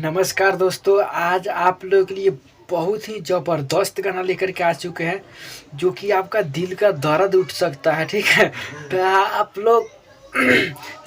नमस्कार दोस्तों, आज आप लोगों के लिए बहुत ही ज़बरदस्त गाना लेकर के आ चुके हैं जो कि आपका दिल का दर्द उठ सकता है। ठीक है, तो आप लोग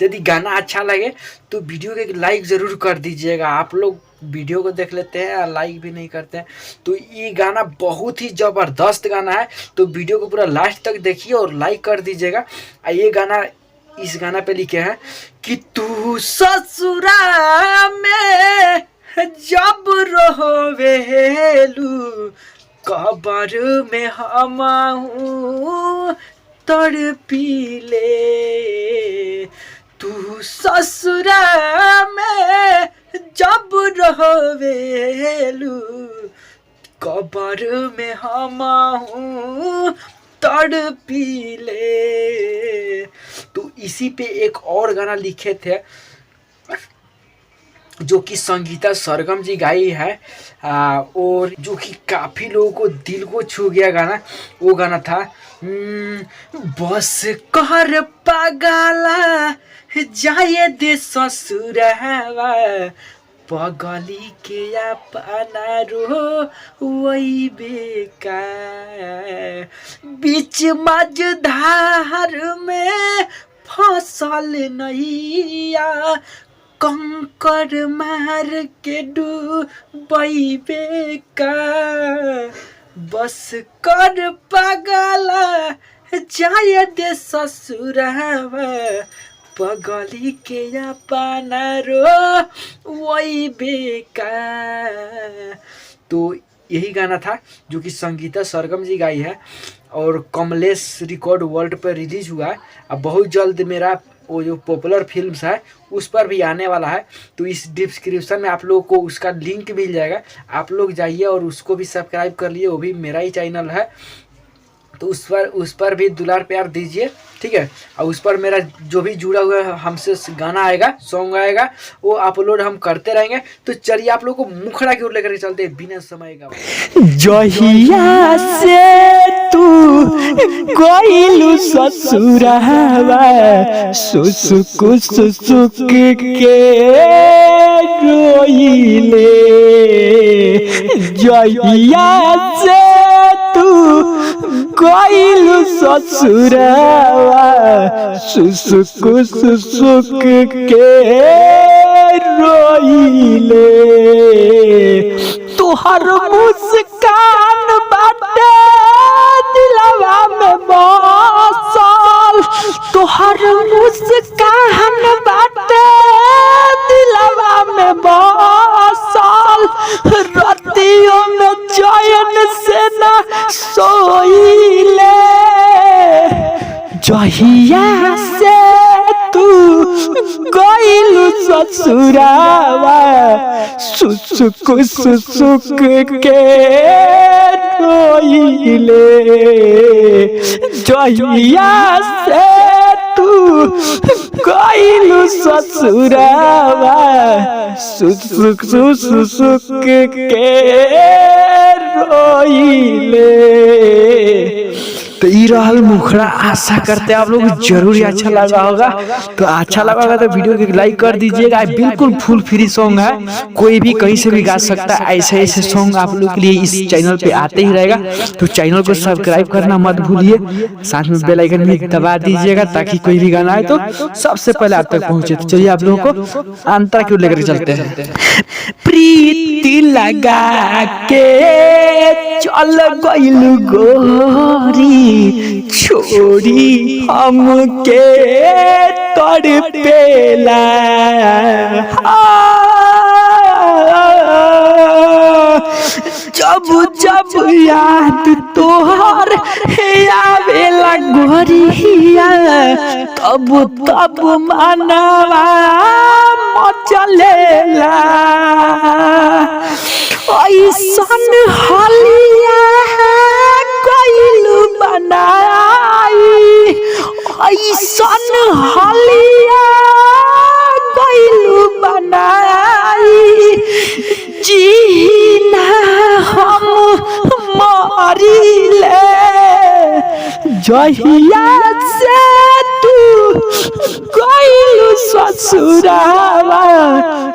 यदि गाना अच्छा लगे तो वीडियो के लाइक ज़रूर कर दीजिएगा। आप लोग वीडियो को देख लेते हैं और लाइक भी नहीं करते हैं, तो ये गाना बहुत ही ज़बरदस्त गाना है। तो वीडियो को पूरा लास्ट तक देखिए और लाइक कर दीजिएगा। ये गाना इस गाना पे लिखे हैं कि तू ससुरा में जब रोवेलू कबर में हमाहू तड़पीले। तू ससुरा में जब रोवेलू कबर में हमाहू तड़पीले। तो इसी पे एक और गाना लिखे थे जो कि संगीता सरगम जी गाई है, और जो कि काफ़ी लोगों को दिल को छू गया गाना। वो गाना था बस कर पागला जाए दे ससुरवा पगली के अपना रो वही बेका बीच मझधार में फसल नैया कंकर मार के डूबे का। बस कर पागला जाए दे ससुरवा पगली के अपना रो वही बेका। तो यही गाना था जो कि संगीता सरगम जी गाई है और कमलेश रिकॉर्ड वर्ल्ड पर रिलीज हुआ है। अब बहुत जल्द मेरा वो जो पॉपुलर फिल्म्स है उस पर भी आने वाला है, तो इस डिस्क्रिप्शन में आप लोगों को उसका लिंक मिल जाएगा। आप लोग जाइए और उसको भी सब्सक्राइब कर लिए, वो भी मेरा ही चैनल है, तो उस पर भी दुलार प्यार दीजिए। ठीक है, और उस पर मेरा जो भी जुड़ा हुआ हमसे गाना आएगा, सॉन्ग आएगा, वो अपलोड हम करते रहेंगे। तो चलिए आप लोगों को मुखड़ा की ओर लेकर के चलते हैं बिना समय का। जहिया से तू गइलू ससुरवा सुसुक सुसुक के रोइले। जहिया से तू गइलू ससुरवा सुसुक सुसुक के रोइले। तुहर मुस्कान बाटे दिलवा में बसल। तुहर मुस्कान बाटे दिलवा में बसल। रातियों में चैन से न सोइले। जहिया से तू गइलू ससुरवा सुसुक सुसुक के रोइले। जहिया से तू गइलू ससुरवा सुसुक सुसुक के रोइले। तो ये रहल मुखड़ा। आशा करते हैं आप लोग जरूर अच्छा लगा होगा। तो अच्छा लगा होगा तो वीडियो को लाइक कर दीजिएगा। बिल्कुल फुल फ्री सॉन्ग है, कोई भी कहीं से भी गा सकता है। ऐसे ऐसे सॉन्ग आप लोग के लिए इस चैनल पे आते ही रहेगा। तो चैनल को सब्सक्राइब करना मत भूलिए, साथ में बेल आइकन भी दबा दीजिएगा ताकि कोई भी गाना आए तो सबसे पहले आप तक पहुंचे। तो चलिए आप लोगों को अंतर क्यों लेकर चलते हैं। प्रीति लगा के चल गइलू गोरी छोड़ी हमके तड़पेला। जब जब याद तोहर आवेला गोरिया तब तब मनवा मचलेला। ऐसन हलिया गइलू बनाई। ऐसन हलिया गइलू बनाई। जीना हम मरिले। जहिया से तू गइलू ससुरावा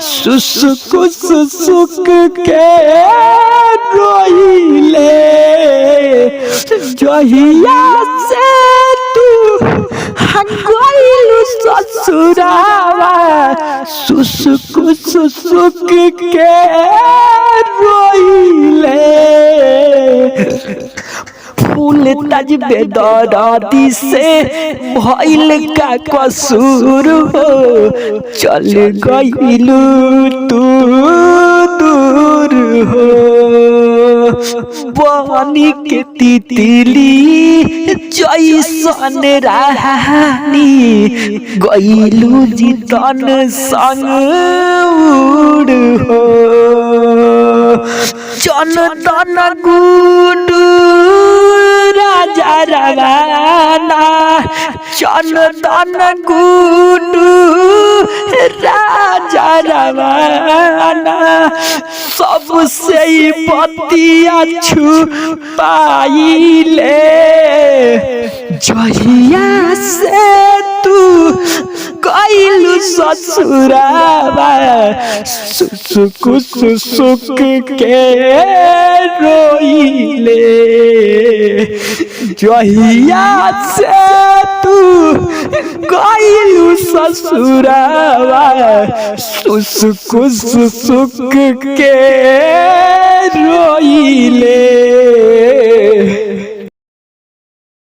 सुसुक सुसुक के रोइले जहिया से तू गइलू ससुरावा सुसुक सुसुक के रोइले फूल तज बेदरादी से भइल का कसूर हो चल गइलू तू दूर हो बनी के तितली जैसन रानी गइलू जीतन संग उड़ हो चंदन गुडू राजा रवाना चंदन गुडू राजा रवाना सबसे बतिया छुपाइले जहिया से तू गइलू ससुरावा सुसुक सुसुक के रोइले जहिया से तू गइलू ससुरावा सुसुक सुसुक के रोइले।